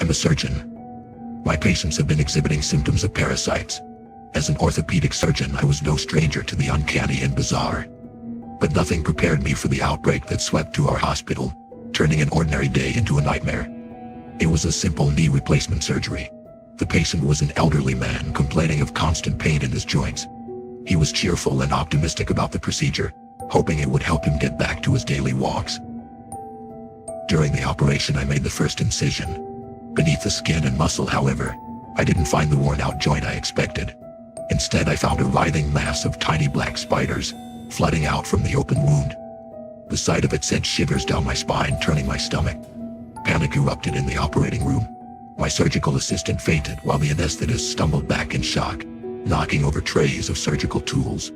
I'm a surgeon. My patients have been exhibiting symptoms of parasites. As an orthopedic surgeon, I was no stranger to the uncanny and bizarre. But nothing prepared me for the outbreak that swept through our hospital, turning an ordinary day into a nightmare. It was a simple knee replacement surgery. The patient was an elderly man complaining of constant pain in his joints. He was cheerful and optimistic about the procedure, hoping it would help him get back to his daily walks. During the operation, I made the first incision. Beneath the skin and muscle, however, I didn't find the worn-out joint I expected. Instead, I found a writhing mass of tiny black spiders flooding out from the open wound. The sight of it sent shivers down my spine, turning my stomach. Panic erupted in the operating room. My surgical assistant fainted while the anesthetist stumbled back in shock, knocking over trays of surgical tools.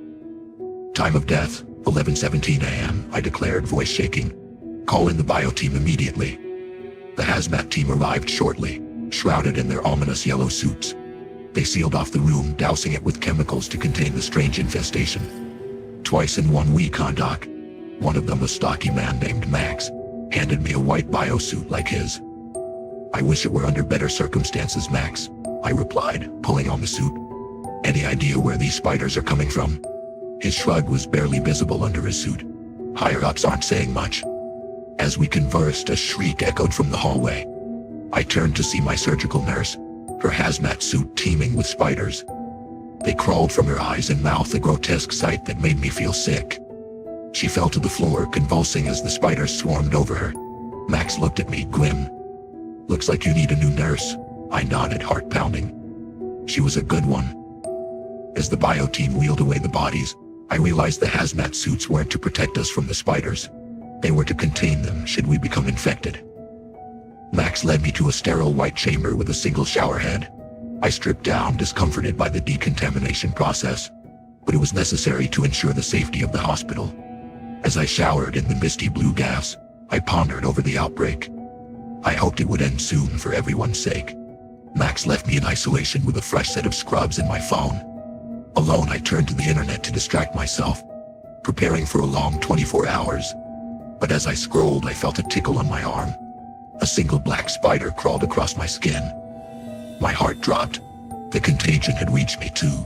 Time of death, 11:17 a.m., I declared, voice shaking. Call in the bio team immediately. The hazmat team arrived shortly, shrouded in their ominous yellow suits. They sealed off the room, dousing it with chemicals to contain the strange infestation. Twice in 1 week, Doc. One of them, a stocky man named Max, handed me a white biosuit like his. I wish it were under better circumstances, Max, I replied, pulling on the suit. Any idea where these spiders are coming from? His shrug was barely visible under his suit. Higher-ups aren't saying much. As we conversed, a shriek echoed from the hallway. I turned to see my surgical nurse, her hazmat suit teeming with spiders. They crawled from her eyes and mouth, a grotesque sight that made me feel sick. She fell to the floor, convulsing as the spiders swarmed over her. Max looked at me, grim. Looks like you need a new nurse, I nodded, heart pounding. She was a good one. As the bio team wheeled away the bodies, I realized the hazmat suits weren't to protect us from the spiders. They were to contain them should we become infected. Max led me to a sterile white chamber with a single shower head. I stripped down, discomforted by the decontamination process, but it was necessary to ensure the safety of the hospital. As I showered in the misty blue gas, I pondered over the outbreak. I hoped it would end soon for everyone's sake. Max left me in isolation with a fresh set of scrubs in my phone. Alone, I turned to the internet to distract myself, preparing for a long 24 hours. But as I scrolled, I felt a tickle on my arm. A single black spider crawled across my skin. My heart dropped. The contagion had reached me too.